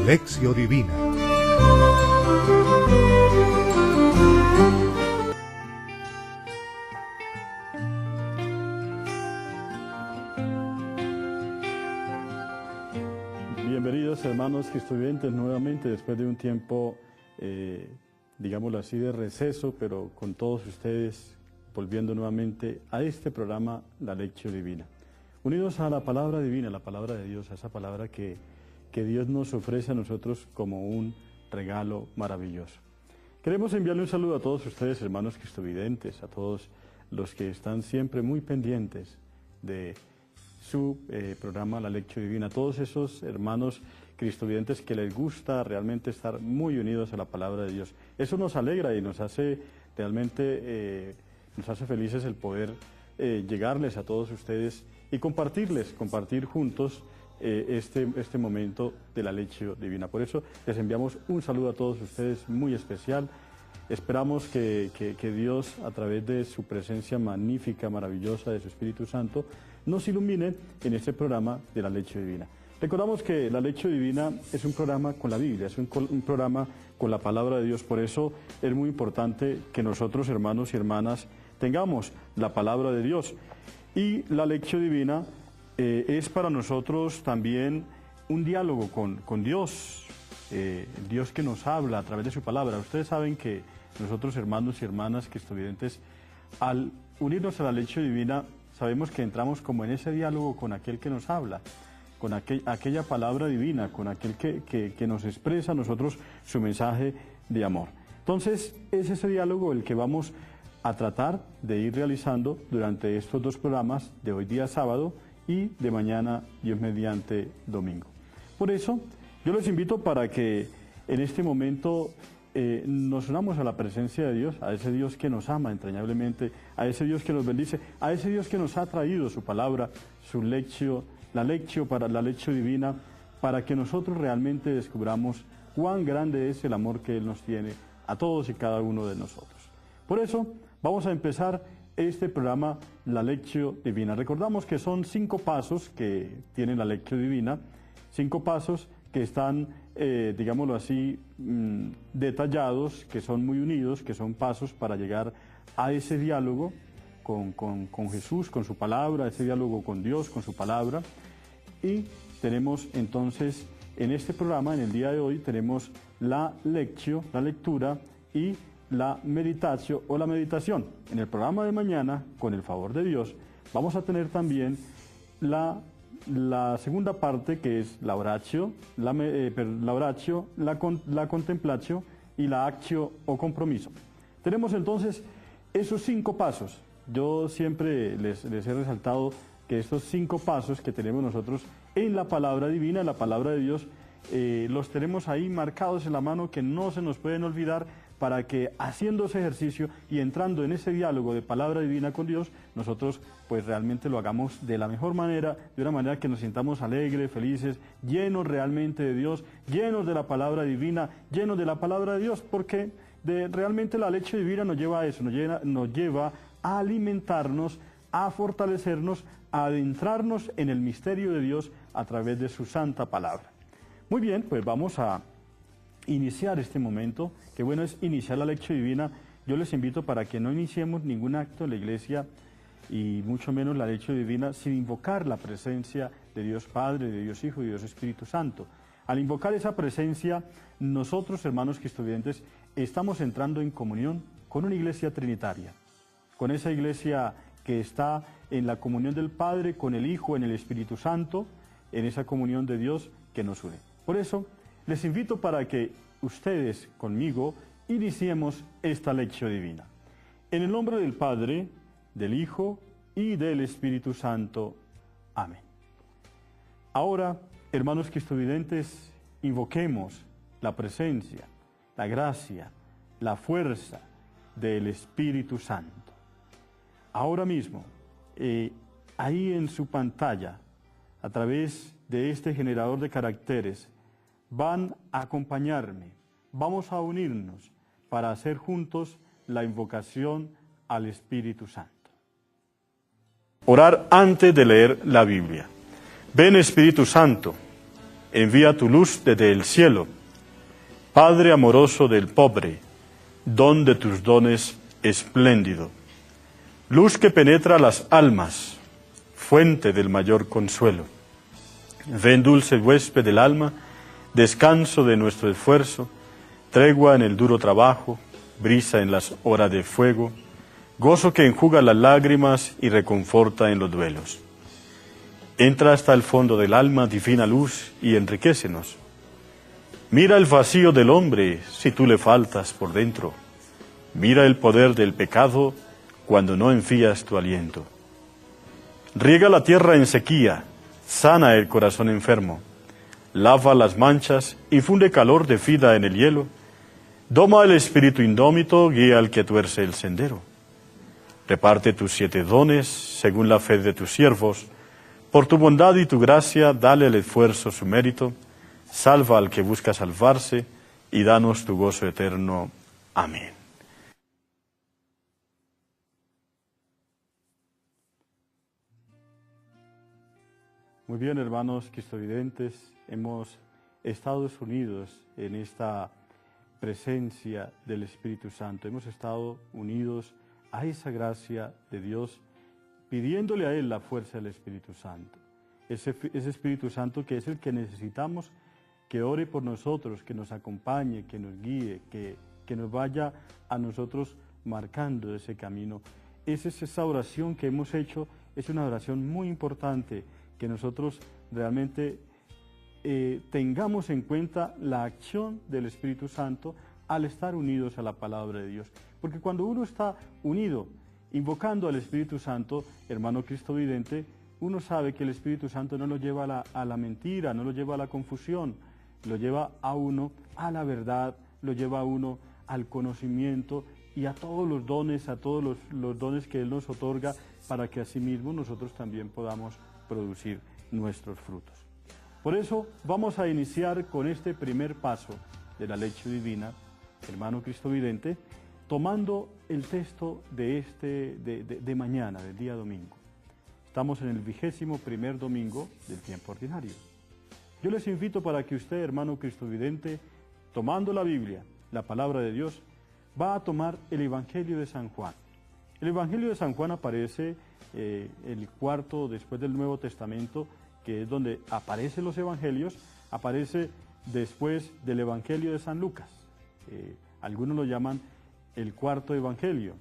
Lección Divina. Bienvenidos hermanos cristovidentes nuevamente después de un tiempo, digámoslo así, de receso, pero con todos ustedes volviendo nuevamente a este programa, la Lección Divina. Unidos a la palabra divina, la palabra de Dios, a esa palabra que Dios nos ofrece a nosotros como un regalo maravilloso. Queremos enviarle un saludo a todos ustedes, hermanos cristovidentes, a todos los que están siempre muy pendientes de su programa La Lección Divina, a todos esos hermanos cristovidentes que les gusta realmente estar muy unidos a la palabra de Dios. Eso nos alegra y nos hace realmente, nos hace felices el poder llegarles a todos ustedes y compartir juntos este momento de la Lección Divina. Por eso les enviamos un saludo a todos ustedes muy especial. Esperamos que Dios, a través de su presencia magnífica, maravillosa, de su Espíritu Santo, nos ilumine en este programa de la Lección Divina. Recordamos que la Lección Divina es un programa con la Biblia, es un programa con la palabra de Dios. Por eso es muy importante que nosotros, hermanos y hermanas, tengamos la palabra de Dios. Y la Lección Divina es para nosotros también un diálogo con Dios, Dios que nos habla a través de su palabra. Ustedes saben que nosotros, hermanos y hermanas cristovidentes, al unirnos a la Lección Divina, sabemos que entramos como en ese diálogo con aquel que nos habla, con aquella palabra divina, con aquel que nos expresa a nosotros su mensaje de amor. Entonces, es ese diálogo el que vamos a tratar de ir realizando durante estos dos programas, de hoy día sábado y de mañana, Dios mediante, domingo. Por eso, yo les invito para que en este momento nos unamos a la presencia de Dios, a ese Dios que nos ama entrañablemente, a ese Dios que nos bendice, a ese Dios que nos ha traído su palabra, su lección, la Lección Divina, para que nosotros realmente descubramos cuán grande es el amor que Él nos tiene a todos y cada uno de nosotros. Por eso, vamos a empezar este programa, la Lección Divina. Recordamos que son 5 pasos que tiene la Lección Divina, 5 pasos que están, digámoslo así, detallados, que son muy unidos, que son pasos para llegar a ese diálogo con Jesús, con su palabra, ese diálogo con Dios, con su palabra. Y tenemos entonces, en este programa, en el día de hoy, tenemos la lección, la lectura y la meditatio o la meditación. En el programa de mañana, con el favor de Dios, vamos a tener también la segunda parte, que es la oratio, la contemplatio y la actio o compromiso. Tenemos entonces esos 5 pasos. Yo siempre les he resaltado que estos 5 pasos que tenemos nosotros en la palabra divina, en la palabra de Dios, los tenemos ahí marcados en la mano, que no se nos pueden olvidar, para que haciendo ese ejercicio y entrando en ese diálogo de palabra divina con Dios, nosotros pues realmente lo hagamos de la mejor manera, de una manera que nos sintamos alegres, felices, llenos realmente de Dios, llenos de la palabra divina, llenos de la palabra de Dios, porque realmente la Lección Divina nos lleva a eso, nos lleva a alimentarnos, a fortalecernos, a adentrarnos en el misterio de Dios a través de su santa palabra. Muy bien, pues vamos a iniciar este momento. Qué bueno es iniciar la Lección Divina. Yo les invito para que no iniciemos ningún acto en la iglesia y mucho menos la Lección Divina sin invocar la presencia de Dios Padre, de Dios Hijo y de Dios Espíritu Santo. Al invocar esa presencia, nosotros, hermanos cristovidentes, estamos entrando en comunión con una iglesia trinitaria, con esa iglesia que está en la comunión del Padre, con el Hijo, en el Espíritu Santo, en esa comunión de Dios que nos une. Por eso, les invito para que ustedes conmigo iniciemos esta Lección Divina. En el nombre del Padre, del Hijo y del Espíritu Santo. Amén. Ahora, hermanos cristovidentes, invoquemos la presencia, la gracia, la fuerza del Espíritu Santo. Ahora mismo, ahí en su pantalla, a través de este generador de caracteres, van a acompañarme, vamos a unirnos para hacer juntos la invocación al Espíritu Santo. Orar antes de leer la Biblia. Ven Espíritu Santo, envía tu luz desde el cielo. Padre amoroso del pobre, don de tus dones espléndido. Luz que penetra las almas, fuente del mayor consuelo. Ven, dulce huésped del alma, descanso de nuestro esfuerzo, tregua en el duro trabajo, brisa en las horas de fuego, gozo que enjuga las lágrimas y reconforta en los duelos. Entra hasta el fondo del alma, divina luz, y enriquécenos. Mira el vacío del hombre si tú le faltas por dentro. Mira el poder del pecado cuando no enfías tu aliento. Riega la tierra en sequía, sana el corazón enfermo, lava las manchas, infunde calor de vida en el hielo, doma el espíritu indómito, guía al que tuerce el sendero. Reparte tus 7 dones según la fe de tus siervos, por tu bondad y tu gracia dale al esfuerzo su mérito, salva al que busca salvarse y danos tu gozo eterno. Amén. Muy bien, hermanos cristovidentes, hemos estado unidos en esta presencia del Espíritu Santo. Hemos estado unidos a esa gracia de Dios, pidiéndole a Él la fuerza del Espíritu Santo. Ese Espíritu Santo que es el que necesitamos que ore por nosotros, que nos acompañe, que nos guíe, que nos vaya a nosotros marcando ese camino. Esa es esa oración que hemos hecho, es una oración muy importante, que nosotros realmente tengamos en cuenta la acción del Espíritu Santo al estar unidos a la palabra de Dios. Porque cuando uno está unido, invocando al Espíritu Santo, hermano cristovidente, uno sabe que el Espíritu Santo no lo lleva a la mentira, no lo lleva a la confusión, lo lleva a uno a la verdad, lo lleva a uno al conocimiento y a todos los dones, a todos los dones que Él nos otorga para que asimismo nosotros también podamos producir nuestros frutos. Por eso vamos a iniciar con este primer paso de la lección divina, hermano cristovidente, tomando el texto de mañana, del día domingo. Estamos en el 21º domingo del tiempo ordinario. Yo les invito para que usted, hermano cristovidente, tomando la Biblia, la palabra de Dios, va a tomar el Evangelio de San Juan. El Evangelio de San Juan aparece el cuarto después del Nuevo Testamento, que es donde aparecen los Evangelios, aparece después del Evangelio de San Lucas. Algunos lo llaman el cuarto Evangelio,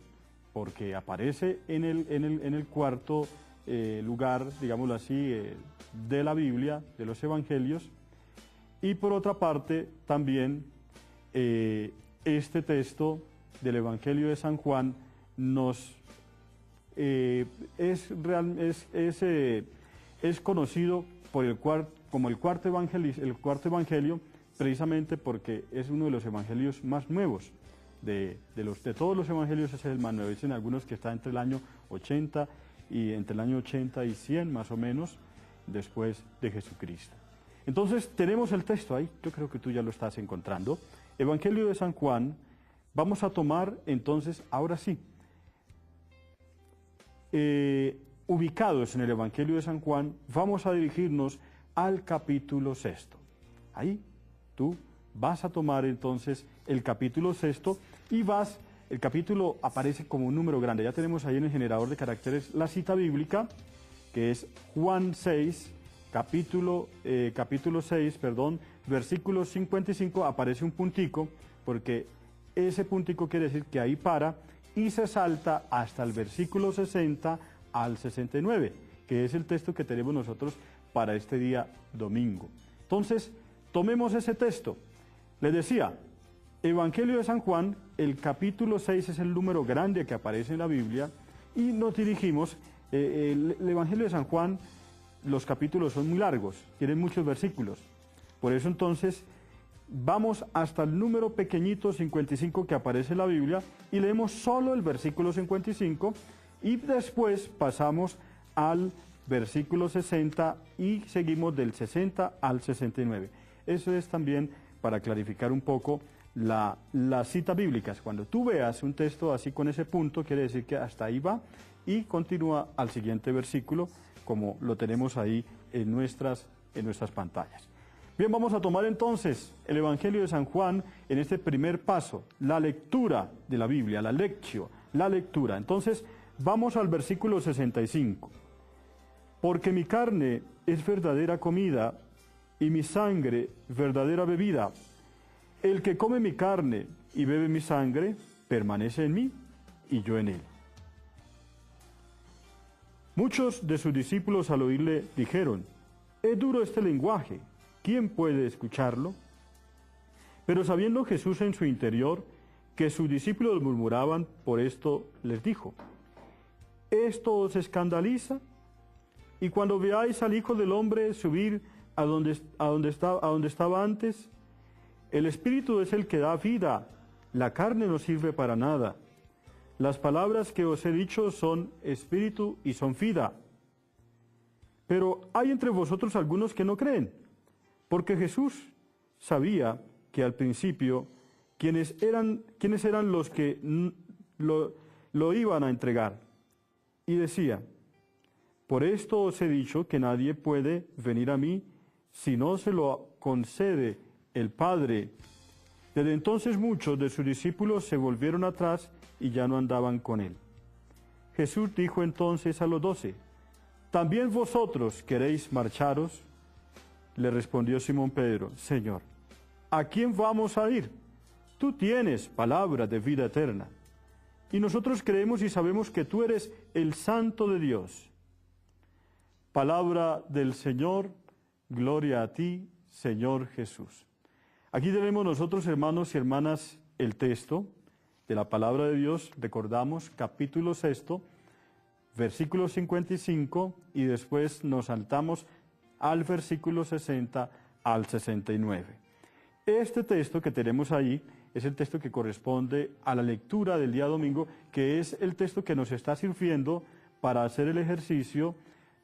porque aparece en el cuarto lugar, digámoslo así, de la Biblia, de los Evangelios, y por otra parte también este texto del Evangelio de San Juan nos es conocido como el cuarto evangelio, precisamente porque es uno de los evangelios más nuevos. De todos los evangelios es el más nuevo. Dicen algunos que está entre el año 80 y 100 más o menos después de Jesucristo. Entonces tenemos el texto ahí, yo creo que tú ya lo estás encontrando. Evangelio de San Juan. Vamos a tomar entonces, ahora sí, ubicados en el Evangelio de San Juan, vamos a dirigirnos al capítulo 6. Ahí tú vas a tomar entonces el capítulo 6 y el capítulo aparece como un número grande. Ya tenemos ahí en el generador de caracteres la cita bíblica, que es Juan 6, capítulo 6, versículo 55, aparece un puntico, porque ese puntico quiere decir que ahí para y se salta hasta el versículo 60 al 69, que es el texto que tenemos nosotros para este día domingo. Entonces, tomemos ese texto. Les decía, Evangelio de San Juan, el capítulo 6 es el número grande que aparece en la Biblia y nos dirigimos, el Evangelio de San Juan, los capítulos son muy largos, tienen muchos versículos. Por eso entonces vamos hasta el número pequeñito 55 que aparece en la Biblia y leemos solo el versículo 55 y después pasamos al versículo 60 y seguimos del 60 al 69. Eso es también para clarificar un poco las citas bíblicas. Cuando tú veas un texto así con ese punto, quiere decir que hasta ahí va y continúa al siguiente versículo, como lo tenemos ahí en nuestras pantallas. Bien, vamos a tomar entonces el Evangelio de San Juan en este primer paso, la lectura de la Biblia, la lectio, la lectura. Entonces, vamos al versículo 65. Porque mi carne es verdadera comida y mi sangre verdadera bebida. El que come mi carne y bebe mi sangre, permanece en mí y yo en él. Muchos de sus discípulos al oírle dijeron, es duro este lenguaje, ¿quién puede escucharlo? Pero sabiendo Jesús en su interior que sus discípulos murmuraban, por esto les dijo, ¿esto os escandaliza? Y cuando veáis al Hijo del Hombre subir a donde estaba antes, el Espíritu es el que da vida, la carne no sirve para nada. Las palabras que os he dicho son espíritu y son vida. Pero hay entre vosotros algunos que no creen, porque Jesús sabía que al principio quiénes eran los que lo iban a entregar. Y decía, por esto os he dicho que nadie puede venir a mí si no se lo concede el Padre. Desde entonces muchos de sus discípulos se volvieron atrás y ya no andaban con él. Jesús dijo entonces a los 12, ¿también vosotros queréis marcharos? Le respondió Simón Pedro, Señor, ¿a quién vamos a ir? Tú tienes palabra de vida eterna, y nosotros creemos y sabemos que tú eres el Santo de Dios. Palabra del Señor, gloria a ti, Señor Jesús. Aquí tenemos nosotros, hermanos y hermanas, el texto de la palabra de Dios, recordamos, capítulo 6, versículo 55, y después nos saltamos al versículo 60 al 69. Este texto que tenemos ahí es el texto que corresponde a la lectura del día domingo, que es el texto que nos está sirviendo para hacer el ejercicio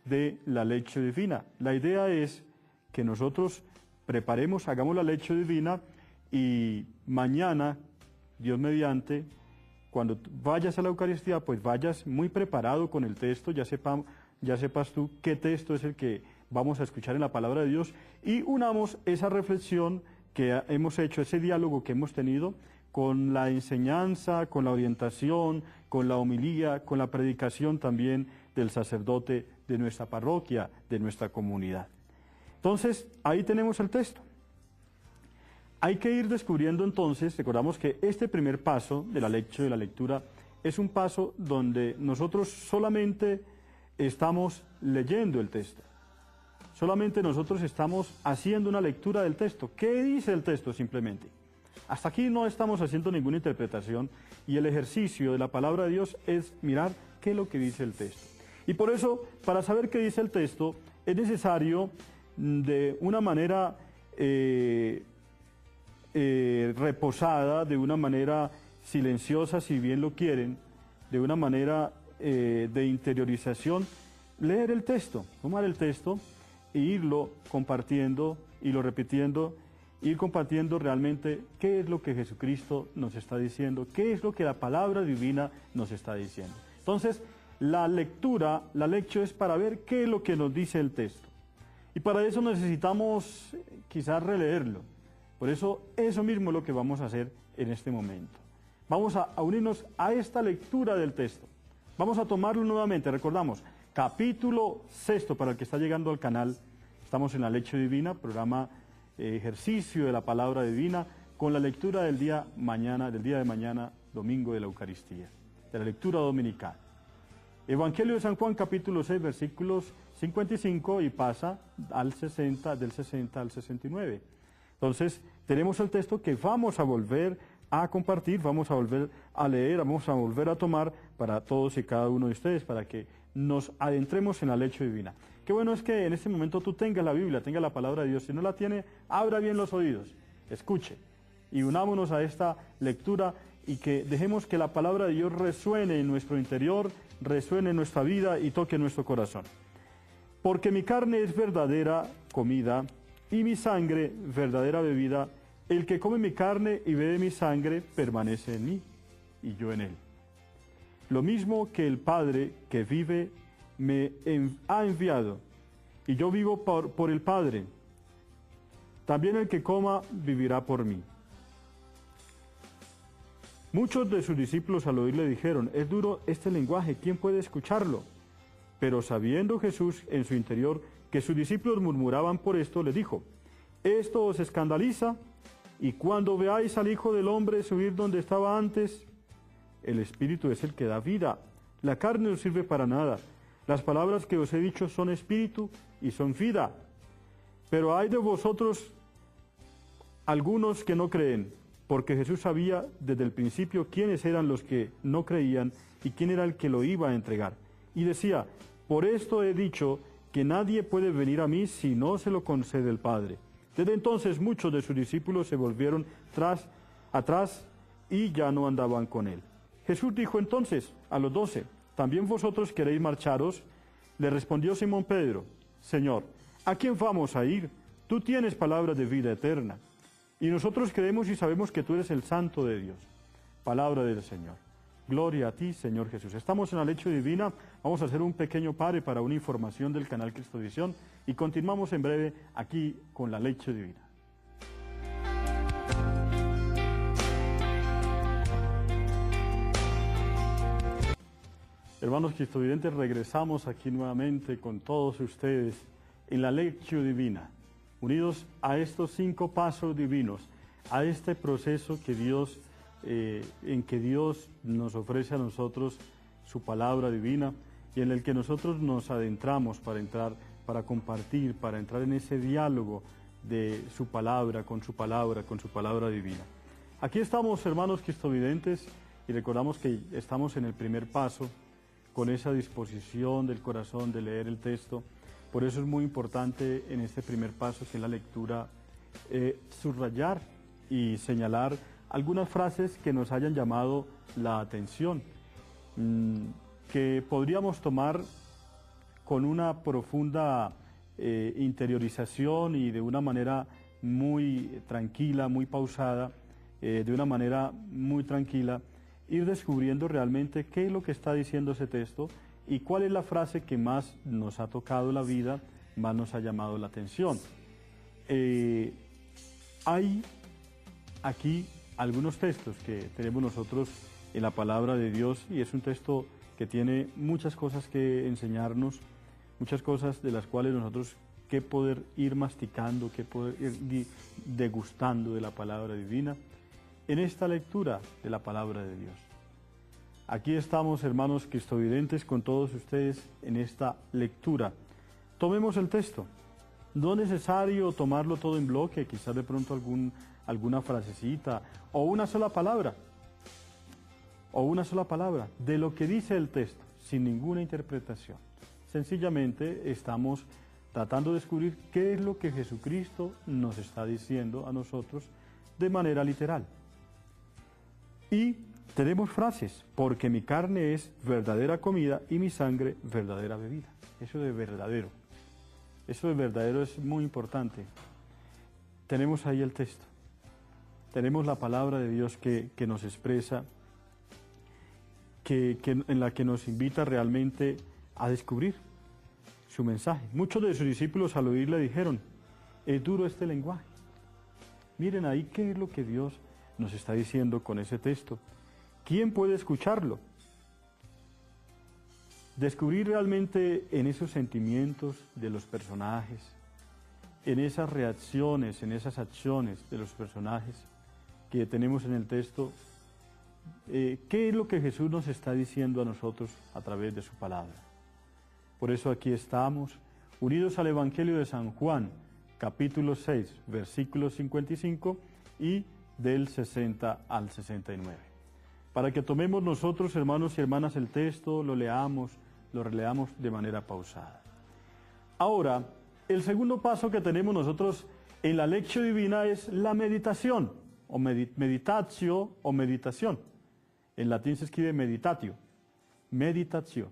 de la lectio divina. La idea es que nosotros preparemos, hagamos la lectio divina y mañana, Dios mediante, cuando vayas a la Eucaristía, pues vayas muy preparado con el texto, ya sepas tú qué texto es el que vamos a escuchar en la palabra de Dios y unamos esa reflexión que hemos hecho, ese diálogo que hemos tenido con la enseñanza, con la orientación, con la homilía, con la predicación también del sacerdote de nuestra parroquia, de nuestra comunidad. Entonces, ahí tenemos el texto. Hay que ir descubriendo entonces, recordamos que este primer paso de la lectio, de la lectura, es un paso donde nosotros solamente estamos leyendo el texto. Solamente nosotros estamos haciendo una lectura del texto. ¿Qué dice el texto simplemente? Hasta aquí no estamos haciendo ninguna interpretación y el ejercicio de la palabra de Dios es mirar qué es lo que dice el texto. Y por eso, para saber qué dice el texto, es necesario de una manera reposada, de una manera silenciosa, si bien lo quieren, de una manera de interiorización, leer el texto, tomar el texto e irlo compartiendo, irlo repitiendo, ir compartiendo realmente qué es lo que Jesucristo nos está diciendo, qué es lo que la palabra divina nos está diciendo. Entonces, la lectura, la lectio es para ver qué es lo que nos dice el texto. Y para eso necesitamos quizás releerlo. Por eso mismo es lo que vamos a hacer en este momento. Vamos a unirnos a esta lectura del texto. Vamos a tomarlo nuevamente, recordamos, capítulo 6, para el que está llegando al canal, estamos en la Lectio Divina, programa ejercicio de la palabra divina, con la lectura del día de mañana, domingo de la Eucaristía, de la lectura dominical. Evangelio de San Juan, capítulo 6, versículos 55 y pasa al 60, del 60 al 69. Entonces, tenemos el texto que vamos a volver a compartir, vamos a volver a leer, vamos a volver a tomar para todos y cada uno de ustedes, para que nos adentremos en la lectio divina. Qué bueno es que en este momento tú tengas la Biblia, tengas la palabra de Dios. Si no la tiene, abra bien los oídos, escuche y unámonos a esta lectura y que dejemos que la palabra de Dios resuene en nuestro interior, resuene en nuestra vida y toque nuestro corazón. Porque mi carne es verdadera comida y mi sangre verdadera bebida. El que come mi carne y bebe mi sangre permanece en mí y yo en él. Lo mismo que el Padre que vive me ha enviado y yo vivo por el Padre. También el que coma vivirá por mí. Muchos de sus discípulos al oír le dijeron, es duro este lenguaje, ¿quién puede escucharlo? Pero sabiendo Jesús en su interior que sus discípulos murmuraban por esto, le dijo, ¿esto os escandaliza? Y cuando veáis al Hijo del Hombre subir donde estaba antes, el Espíritu es el que da vida, la carne no sirve para nada. Las palabras que os he dicho son espíritu y son vida. Pero hay de vosotros algunos que no creen, porque Jesús sabía desde el principio quiénes eran los que no creían y quién era el que lo iba a entregar. Y decía, por esto he dicho que nadie puede venir a mí si no se lo concede el Padre. Desde entonces muchos de sus discípulos se volvieron atrás y ya no andaban con él. Jesús dijo entonces a los 12, ¿también vosotros queréis marcharos? Le respondió Simón Pedro, Señor, ¿a quién vamos a ir? Tú tienes palabras de vida eterna. Y nosotros creemos y sabemos que tú eres el Santo de Dios. Palabra del Señor. Gloria a ti, Señor Jesús. Estamos en la lección divina. Vamos a hacer un pequeño pare para una información del canal Cristovisión y continuamos en breve aquí con la lección divina. Hermanos cristovidentes, regresamos aquí nuevamente con todos ustedes en la lección divina, unidos a estos 5 pasos divinos, a este proceso que Dios, en que Dios nos ofrece a nosotros su palabra divina y en el que nosotros nos adentramos para compartir, para entrar en ese diálogo de su palabra, con su palabra divina. Aquí estamos, hermanos cristovidentes, y recordamos que estamos en el primer paso, con esa disposición del corazón de leer el texto. Por eso es muy importante en este primer paso, que es la lectura, subrayar y señalar algunas frases que nos hayan llamado la atención, que podríamos tomar con una profunda interiorización y de una manera muy tranquila, muy pausada, de una manera muy tranquila, ir descubriendo realmente qué es lo que está diciendo ese texto y cuál es la frase que más nos ha tocado la vida, más nos ha llamado la atención. Hay aquí algunos textos que tenemos nosotros en la palabra de Dios y es un texto que tiene muchas cosas que enseñarnos, muchas cosas de las cuales nosotros que poder ir masticando, que poder ir degustando de la palabra divina en esta lectura de la palabra de Dios. Aquí estamos, hermanos cristovidentes, con todos ustedes en esta lectura. Tomemos el texto. No es necesario tomarlo todo en bloque, quizás de pronto alguna frasecita o una sola palabra de lo que dice el texto, sin ninguna interpretación. Sencillamente estamos tratando de descubrir qué es lo que Jesucristo nos está diciendo a nosotros de manera literal. Y tenemos frases, porque mi carne es verdadera comida y mi sangre verdadera bebida. Eso de verdadero es muy importante. Tenemos ahí el texto, tenemos la palabra de Dios que nos expresa, en la que nos invita realmente a descubrir su mensaje. Muchos de sus discípulos al oír le dijeron, es duro este lenguaje. Miren ahí qué es lo que Dios nos está diciendo con ese texto. ¿Quién puede escucharlo? Descubrir realmente en esos sentimientos de los personajes, en esas reacciones, en esas acciones de los personajes que tenemos en el texto, qué es lo que Jesús nos está diciendo a nosotros a través de su palabra. Por eso aquí estamos, unidos al Evangelio de San Juan, capítulo 6, versículos 55 y del 60 al 69. Para que tomemos nosotros, hermanos y hermanas, el texto, lo leamos, lo releamos de manera pausada. Ahora, el segundo paso que tenemos nosotros en la lección divina es la meditación, o meditatio o meditación. En latín se escribe meditatio, meditación.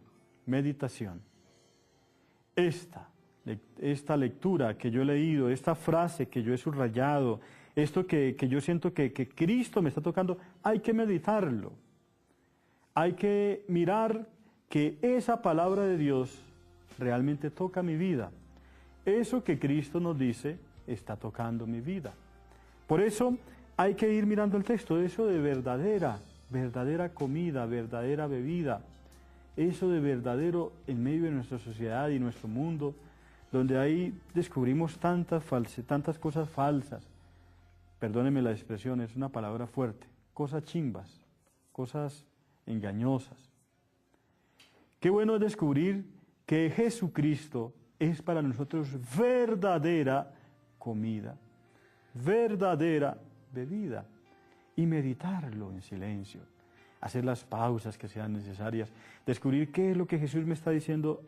Esta lectura que yo he leído, esta frase que yo he subrayado, esto que yo siento que Cristo me está tocando, hay que meditarlo. Hay que mirar que esa palabra de Dios realmente toca mi vida. Eso que Cristo nos dice está tocando mi vida. Por eso hay que ir mirando el texto, eso de verdadera comida, verdadera bebida, eso de verdadero en medio de nuestra sociedad y nuestro mundo, donde ahí descubrimos tantas cosas falsas, perdónenme la expresión, es una palabra fuerte, cosas chimbas, cosas engañosas. Qué bueno es descubrir que Jesucristo es para nosotros verdadera comida, verdadera bebida, y meditarlo en silencio, hacer las pausas que sean necesarias, descubrir qué es lo que Jesús me está diciendo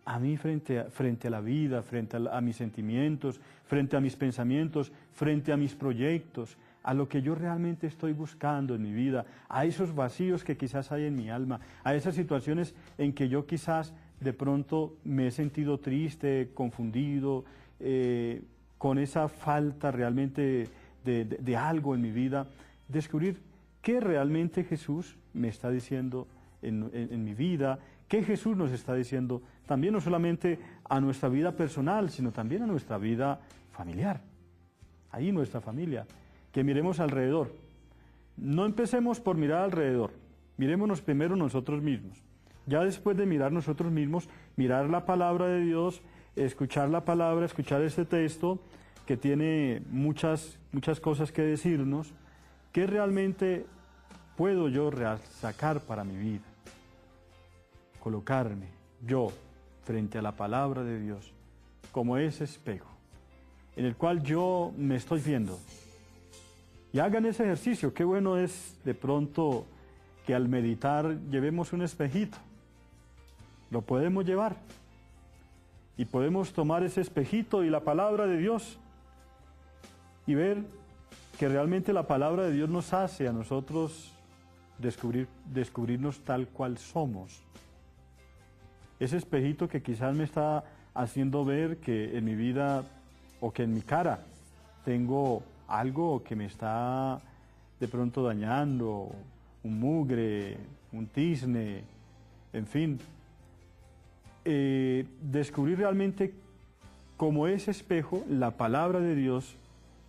a mí frente a la vida, frente a mis sentimientos, frente a mis pensamientos, frente a mis proyectos, a lo que yo realmente estoy buscando en mi vida, a esos vacíos que quizás hay en mi alma, a esas situaciones en que yo quizás de pronto me he sentido triste, confundido, con esa falta realmente de algo en mi vida, descubrir qué realmente Jesús me está diciendo en mi vida, qué Jesús nos está diciendo también no solamente a nuestra vida personal, sino también a nuestra vida familiar, ahí nuestra familia, que miremos alrededor. No empecemos por mirar alrededor, mirémonos primero nosotros mismos. Ya después de mirar nosotros mismos, mirar la palabra de Dios, escuchar la palabra, escuchar este texto que tiene muchas cosas que decirnos, ¿qué realmente puedo yo sacar para mi vida? Colocarme yo frente a la palabra de Dios como ese espejo en el cual yo me estoy viendo. Y hagan ese ejercicio. Qué bueno es de pronto que al meditar llevemos un espejito. Lo podemos llevar y podemos tomar ese espejito y la palabra de Dios y ver que realmente la palabra de Dios nos hace a nosotros descubrirnos tal cual somos. Ese espejito que quizás me está haciendo ver que en mi vida o que en mi cara tengo algo que me está de pronto dañando, un mugre, un tizne, en fin. Descubrir realmente como ese espejo la palabra de Dios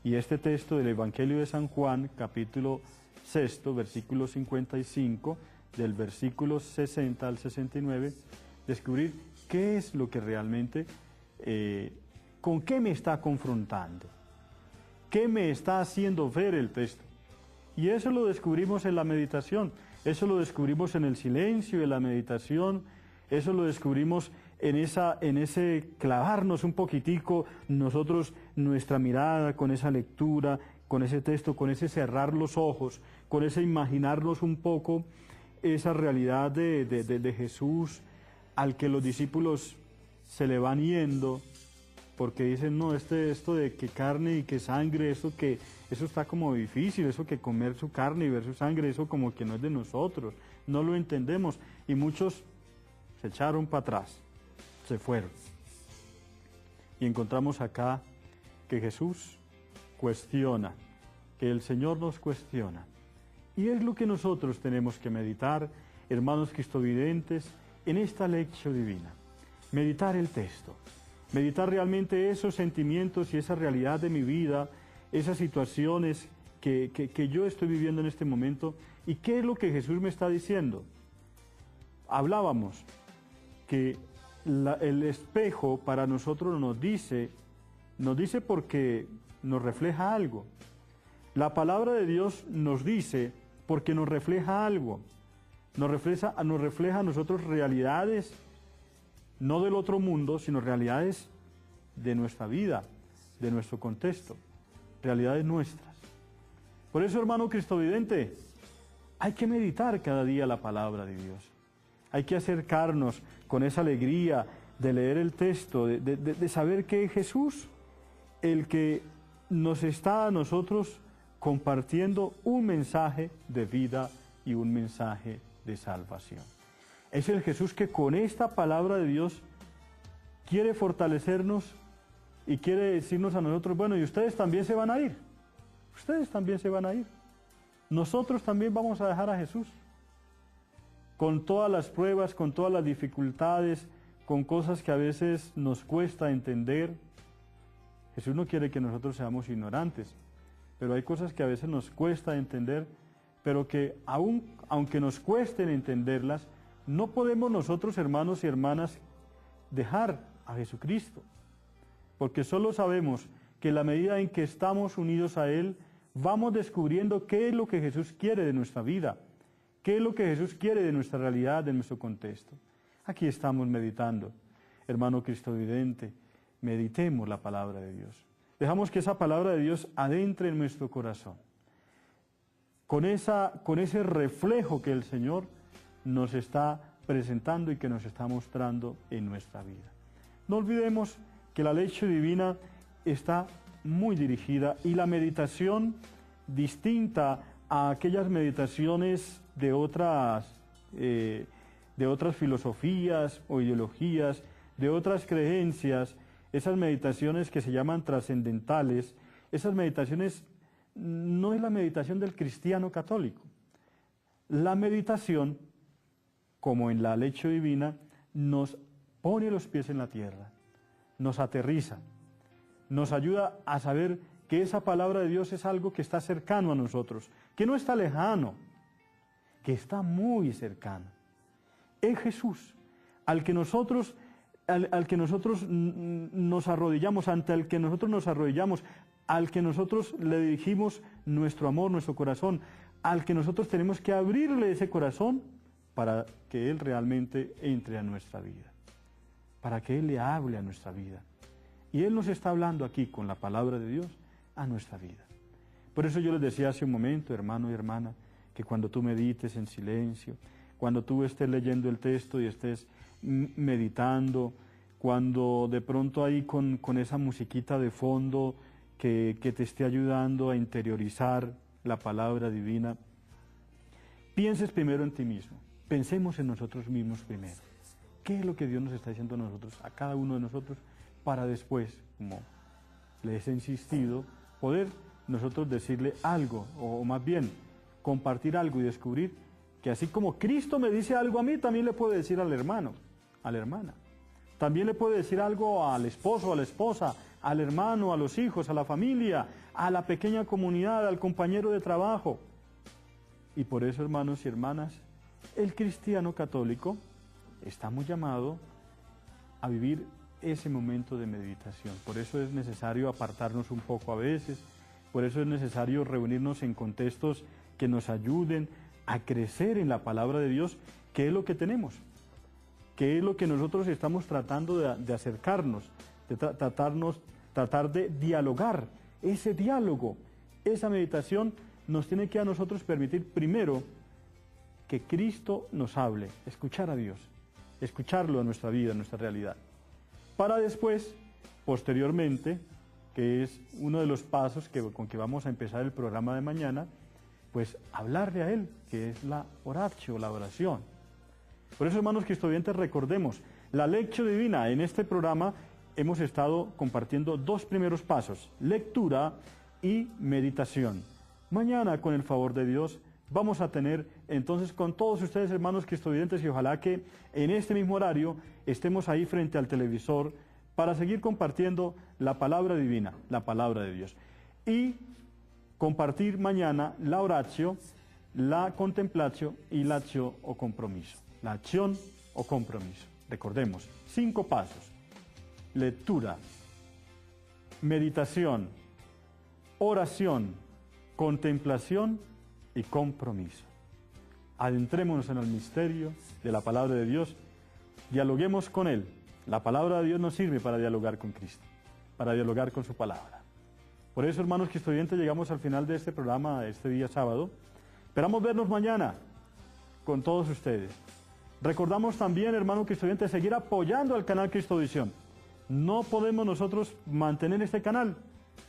y este texto del Evangelio de San Juan, capítulo 6, versículo 55, del versículo 60 al 69, descubrir qué es lo que realmente, con qué me está confrontando, qué me está haciendo ver el texto. Y eso lo descubrimos en la meditación, eso lo descubrimos en el silencio de la meditación, eso lo descubrimos en ese clavarnos un poquitico nosotros, nuestra mirada con esa lectura, con ese texto, con ese cerrar los ojos, con ese imaginarnos un poco esa realidad de Jesús, al que los discípulos se le van yendo, porque dicen, no, esto de que carne y que sangre, eso está como difícil, eso que comer su carne y ver su sangre, eso como que no es de nosotros, no lo entendemos. Y muchos se echaron para atrás, se fueron. Y encontramos acá que Jesús cuestiona, que el Señor nos cuestiona. Y es lo que nosotros tenemos que meditar, hermanos cristovidentes, en esta lección divina. Meditar el texto, meditar realmente esos sentimientos y esa realidad de mi vida, esas situaciones que yo estoy viviendo en este momento, y qué es lo que Jesús me está diciendo. Hablábamos que el espejo para nosotros nos dice porque nos refleja algo. La palabra de Dios nos dice porque nos refleja algo. Nos refleja a nosotros realidades, no del otro mundo, sino realidades de nuestra vida, de nuestro contexto, realidades nuestras. Por eso, hermano cristovidente, hay que meditar cada día la palabra de Dios. Hay que acercarnos con esa alegría de leer el texto, de saber que es Jesús el que nos está a nosotros compartiendo un mensaje de vida y un mensaje de salvación. Es el Jesús que con esta palabra de Dios quiere fortalecernos y quiere decirnos a nosotros, bueno, y ustedes también se van a ir. Ustedes también se van a ir. Nosotros también vamos a dejar a Jesús. Con todas las pruebas, con todas las dificultades, con cosas que a veces nos cuesta entender, Jesús no quiere que nosotros seamos ignorantes, pero hay cosas que a veces nos cuesta entender, pero que aunque nos cuesten entenderlas, no podemos nosotros, hermanos y hermanas, dejar a Jesucristo, porque solo sabemos que en la medida en que estamos unidos a Él, vamos descubriendo qué es lo que Jesús quiere de nuestra vida, qué es lo que Jesús quiere de nuestra realidad, de nuestro contexto. Aquí estamos meditando, hermano cristovidente, meditemos la palabra de Dios. Dejamos que esa palabra de Dios adentre en nuestro corazón, con ese reflejo que el Señor nos está presentando y que nos está mostrando en nuestra vida. No olvidemos que la lección divina está muy dirigida y la meditación distinta a aquellas meditaciones de otras filosofías o ideologías, de otras creencias, esas meditaciones que se llaman trascendentales, esas meditaciones no es la meditación del cristiano católico. La meditación, como en la lección divina, nos pone los pies en la tierra, nos aterriza, nos ayuda a saber que esa palabra de Dios es algo que está cercano a nosotros, que no está lejano, que está muy cercano. Es Jesús, al que nosotros nos arrodillamos, ante el que nosotros nos arrodillamos, al que nosotros le dirigimos nuestro amor, nuestro corazón, al que nosotros tenemos que abrirle ese corazón para que Él realmente entre a nuestra vida, para que Él le hable a nuestra vida. Y Él nos está hablando aquí con la palabra de Dios a nuestra vida. Por eso yo les decía hace un momento, hermano y hermana, que cuando tú medites en silencio, cuando tú estés leyendo el texto y estés meditando, cuando de pronto ahí con esa musiquita de fondo que te esté ayudando a interiorizar la palabra divina, pienses primero en ti mismo, pensemos en nosotros mismos primero. ¿Qué es lo que Dios nos está diciendo a nosotros, a cada uno de nosotros, para después, como les he insistido, poder nosotros decirle algo, o más bien compartir algo y descubrir que así como Cristo me dice algo a mí, también le puede decir al hermano, a la hermana. También le puede decir algo al esposo, a la esposa, al hermano, a los hijos, a la familia, a la pequeña comunidad, al compañero de trabajo. Y por eso, hermanos y hermanas, el cristiano católico está muy llamado a vivir ese momento de meditación. Por eso es necesario apartarnos un poco a veces, por eso es necesario reunirnos en contextos que nos ayuden a crecer en la palabra de Dios, que es lo que tenemos, que es lo que nosotros estamos tratando de acercarnos, de tratar de dialogar. Ese diálogo, esa meditación nos tiene que a nosotros permitir primero que Cristo nos hable, escuchar a Dios, escucharlo a nuestra vida, a nuestra realidad, para después, posteriormente, que es uno de los pasos con que vamos a empezar el programa de mañana, pues hablarle a Él, que es la oratio, la oración. Por eso, hermanos cristovientes, recordemos, la lección divina en este programa hemos estado compartiendo dos primeros pasos, lectura y meditación. Mañana, con el favor de Dios, vamos a tener entonces con todos ustedes, hermanos cristovidentes, y ojalá que en este mismo horario estemos ahí frente al televisor para seguir compartiendo la palabra divina, la palabra de Dios. Y compartir mañana la oratio, la contemplatio y la acción o compromiso. La acción o compromiso. Recordemos, 5 pasos. Lectura, meditación, oración, contemplación y compromiso. Adentrémonos en el misterio de la palabra de Dios, dialoguemos con Él. La palabra de Dios nos sirve para dialogar con Cristo, para dialogar con su palabra. Por eso, hermanos cristovidentes, llegamos al final de este programa, este día sábado. Esperamos vernos mañana con todos ustedes. Recordamos también, hermano cristovidente, seguir apoyando al canal Cristovisión. No podemos nosotros mantener este canal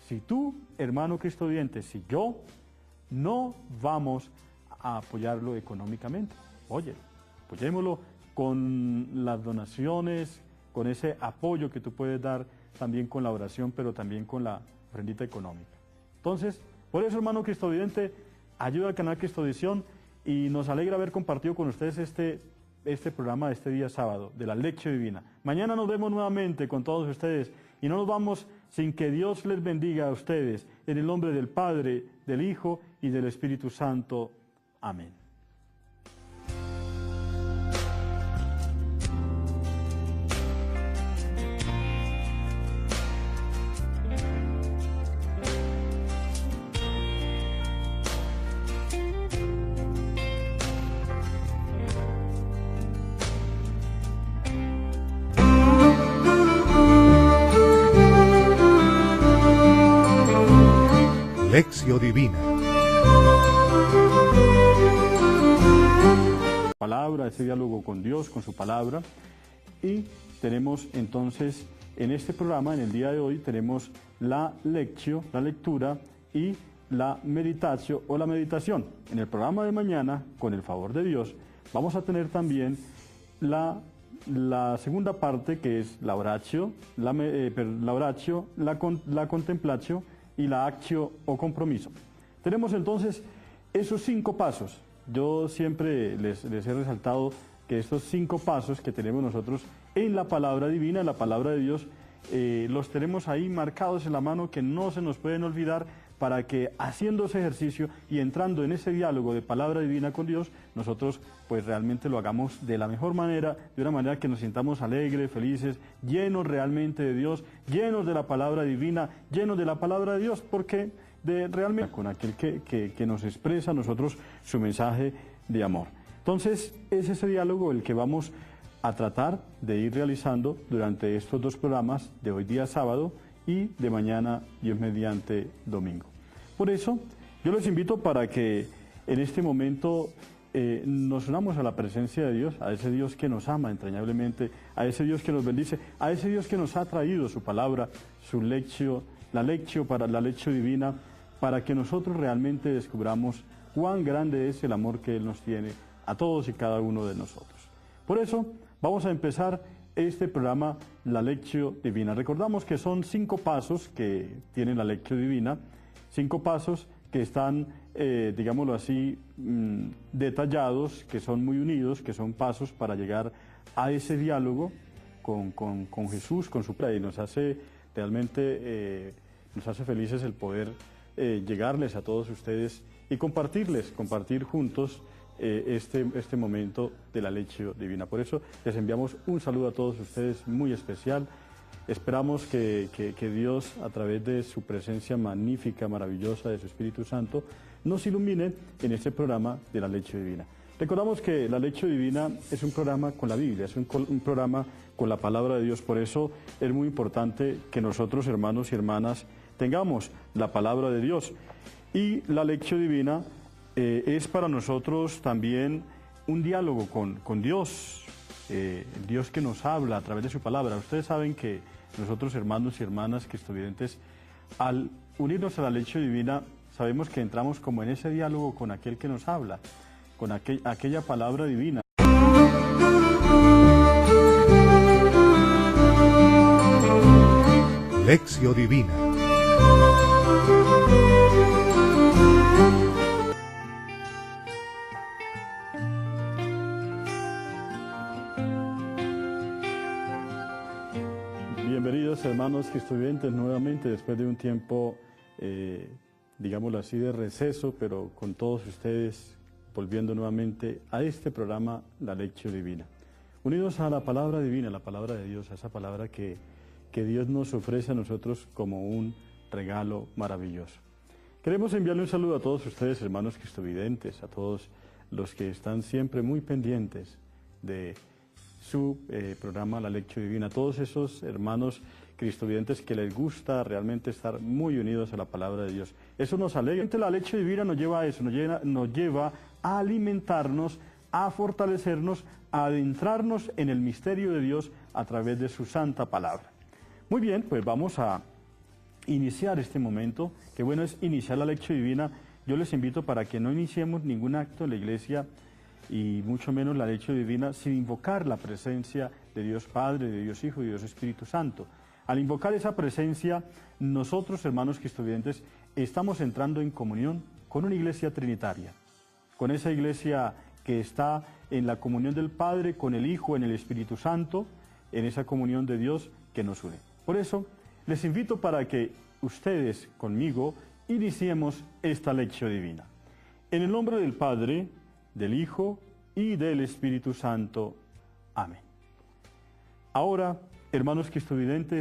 si tú, hermano cristovidente, si yo, no vamos a apoyarlo económicamente. Oye, apoyémoslo con las donaciones, con ese apoyo que tú puedes dar también con la oración, pero también con la ofrendita económica. Entonces, por eso, hermano cristovidente, ayuda al canal Cristovisión y nos alegra haber compartido con ustedes este este programa de este día sábado, de la Lección Divina. Mañana nos vemos nuevamente con todos ustedes y no nos vamos sin que Dios les bendiga a ustedes, en el nombre del Padre, del Hijo y del Espíritu Santo. Amén. Lección Divina. Palabra, ese diálogo con Dios, con su palabra. Y tenemos entonces en este programa, en el día de hoy, tenemos la lectio, la lectura y la meditatio o la meditación. En el programa de mañana, con el favor de Dios, vamos a tener también la segunda parte, que es la oratio, la contemplatio y la actio o compromiso. Tenemos entonces esos 5 pasos. Yo siempre les he resaltado que estos 5 pasos que tenemos nosotros en la palabra divina, en la palabra de Dios, los tenemos ahí marcados en la mano, que no se nos pueden olvidar, para que haciendo ese ejercicio y entrando en ese diálogo de palabra divina con Dios, nosotros pues realmente lo hagamos de la mejor manera, de una manera que nos sintamos alegres, felices, llenos realmente de Dios, llenos de la palabra divina, llenos de la palabra de Dios, porque realmente con aquel que nos expresa a nosotros su mensaje de amor. Entonces es ese diálogo el que vamos a tratar de ir realizando durante estos 2 programas de hoy día sábado y de mañana, Dios mediante, domingo. Por eso, yo les invito para que en este momento nos unamos a la presencia de Dios, a ese Dios que nos ama entrañablemente, a ese Dios que nos bendice, a ese Dios que nos ha traído su palabra, su lectio, la lectio divina, para que nosotros realmente descubramos cuán grande es el amor que Él nos tiene a todos y cada uno de nosotros. Por eso, vamos a empezar este programa, la Lectio Divina. Recordamos que son 5 pasos que tiene la Lectio Divina, 5 pasos que están, digámoslo así, detallados, que son muy unidos, que son pasos para llegar a ese diálogo con Jesús, con su Padre. Y nos hace realmente, nos hace felices el poder llegarles a todos ustedes y compartir juntos este momento de la Lectio Divina. Por eso les enviamos un saludo a todos ustedes muy especial. Esperamos que Dios, a través de su presencia magnífica, maravillosa, de su Espíritu Santo, nos ilumine en este programa de la Lectio Divina. Recordamos que la Lectio Divina es un programa con la Biblia, es un programa con la palabra de Dios. Por eso es muy importante que nosotros, hermanos y hermanas, tengamos la palabra de Dios. Y la Lectio Divina es para nosotros también un diálogo con Dios, Dios que nos habla a través de su palabra. Ustedes saben que nosotros, hermanos y hermanas cristovidentes, al unirnos a la Lectio Divina, sabemos que entramos como en ese diálogo con aquel que nos habla, con aquella palabra divina. Lectio Divina. Bienvenidos, hermanos cristovidentes, nuevamente después de un tiempo, digámoslo así, de receso, pero con todos ustedes volviendo nuevamente a este programa, la Lectio Divina. Unidos a la palabra divina, la palabra de Dios, a esa palabra que Dios nos ofrece a nosotros como un regalo maravilloso. Queremos enviarle un saludo a todos ustedes, hermanos cristovidentes, a todos los que están siempre muy pendientes de su programa La Lectio Divina, a todos esos hermanos cristovidentes que les gusta realmente estar muy unidos a la palabra de Dios. Eso nos alegra. La Lectio Divina nos lleva a eso, nos lleva a alimentarnos, a fortalecernos, a adentrarnos en el misterio de Dios a través de su santa palabra. Muy bien, pues vamos a iniciar este momento. Qué bueno es iniciar la Lectio Divina. Yo les invito para que no iniciemos ningún acto en la iglesia y mucho menos la Lectio Divina sin invocar la presencia de Dios Padre, de Dios Hijo y de Dios Espíritu Santo. Al invocar esa presencia, nosotros, hermanos cristovidentes, estamos entrando en comunión con una iglesia trinitaria, con esa iglesia que está en la comunión del Padre con el Hijo, en el Espíritu Santo, en esa comunión de Dios que nos une. Por eso, les invito para que ustedes conmigo iniciemos esta lección divina. En el nombre del Padre, del Hijo y del Espíritu Santo. Amén. Ahora, hermanos cristovidentes,